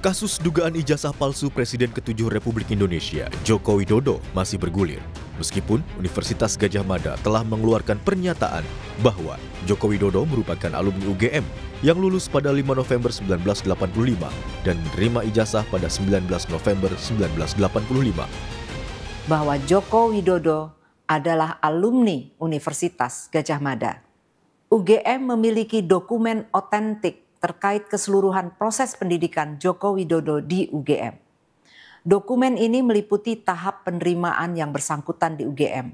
Kasus dugaan ijazah palsu Presiden ke-7 Republik Indonesia, Joko Widodo, masih bergulir. Meskipun Universitas Gadjah Mada telah mengeluarkan pernyataan bahwa Joko Widodo merupakan alumni UGM yang lulus pada 5 November 1985 dan menerima ijazah pada 19 November 1985. Bahwa Joko Widodo adalah alumni Universitas Gadjah Mada. UGM memiliki dokumen otentik terkait keseluruhan proses pendidikan Joko Widodo di UGM. Dokumen ini meliputi tahap penerimaan yang bersangkutan di UGM,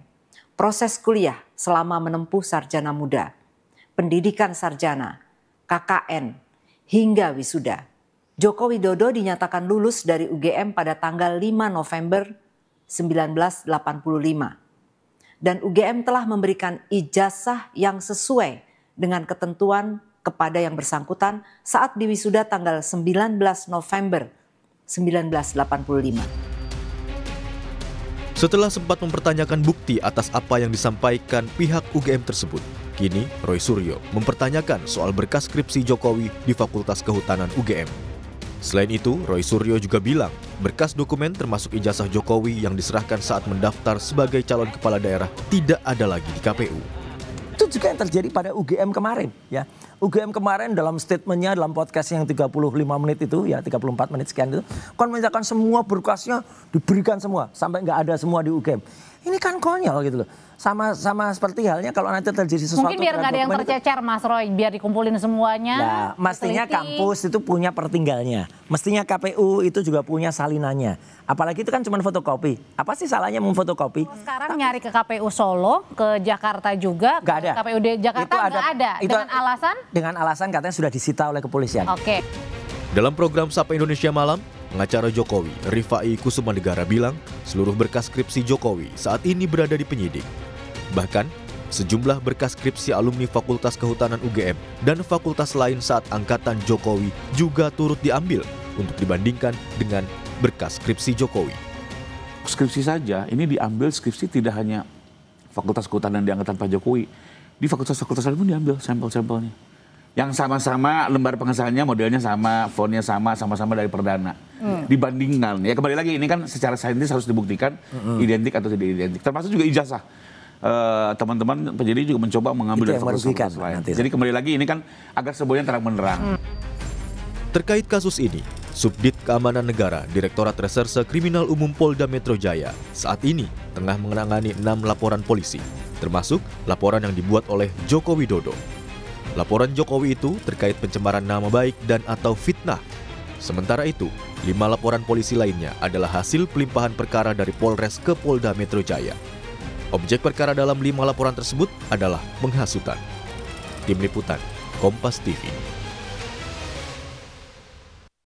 proses kuliah selama menempuh sarjana muda, pendidikan sarjana, KKN, hingga wisuda. Joko Widodo dinyatakan lulus dari UGM pada tanggal 5 November 1985. Dan UGM telah memberikan ijazah yang sesuai dengan ketentuan kepada yang bersangkutan saat diwisuda tanggal 19 November 1985. Setelah sempat mempertanyakan bukti atas apa yang disampaikan pihak UGM tersebut, kini Roy Suryo mempertanyakan soal berkas skripsi Jokowi di Fakultas Kehutanan UGM. Selain itu, Roy Suryo juga bilang berkas dokumen termasuk ijazah Jokowi yang diserahkan saat mendaftar sebagai calon kepala daerah tidak ada lagi di KPU. Itu juga yang terjadi pada UGM kemarin ya. UGM kemarin dalam statementnya dalam podcast yang 35 menit itu ya 34 menit sekian itu kan menyatakan semua berkasnya diberikan semua sampai nggak ada semua di UGM. Ini kan konyol gitu loh. Sama seperti halnya kalau nanti terjadi sesuatu. Mungkin biar nggak ada yang tercecer Mas Roy, biar dikumpulin semuanya. Nah, mestinya kampus itu punya pertinggalnya. Mestinya KPU itu juga punya salinannya. Apalagi itu kan cuma fotokopi. Apa sih salahnya memfotokopi? Sekarang nyari ke KPU Solo, ke Jakarta juga, nggak ada. KPU Jakarta nggak ada. Dengan alasan? Dengan alasan katanya sudah disita oleh kepolisian. Oke. Dalam program Sapa Indonesia Malam, pengacara Jokowi, Rifai Kusumanegara bilang seluruh berkas skripsi Jokowi saat ini berada di penyidik. Bahkan, sejumlah berkas skripsi alumni Fakultas Kehutanan UGM dan fakultas lain saat angkatan Jokowi juga turut diambil untuk dibandingkan dengan berkas skripsi Jokowi. Skripsi saja, ini diambil skripsi tidak hanya Fakultas Kehutanan di angkatan Pak Jokowi. Di fakultas-fakultas lain pun diambil sampel-sampelnya. Yang sama-sama lembar pengesahannya modelnya sama, fontnya sama-sama dari perdana. Dibandingkan, ya kembali lagi ini kan secara saintis harus dibuktikan identik atau tidak identik. Termasuk juga ijazah. Teman-teman penyidik juga mencoba mengambil dari fakultas lain. Jadi kembali lagi ini kan agar semuanya terang-menerang. Terkait kasus ini, Subdit Keamanan Negara Direktorat Reserse Kriminal Umum Polda Metro Jaya saat ini tengah menangani 6 laporan polisi, termasuk laporan yang dibuat oleh Joko Widodo. Laporan Jokowi itu terkait pencemaran nama baik dan atau fitnah. Sementara itu, 5 laporan polisi lainnya adalah hasil pelimpahan perkara dari Polres ke Polda Metro Jaya. Objek perkara dalam 5 laporan tersebut adalah penghasutan. Tim Liputan, Kompas TV.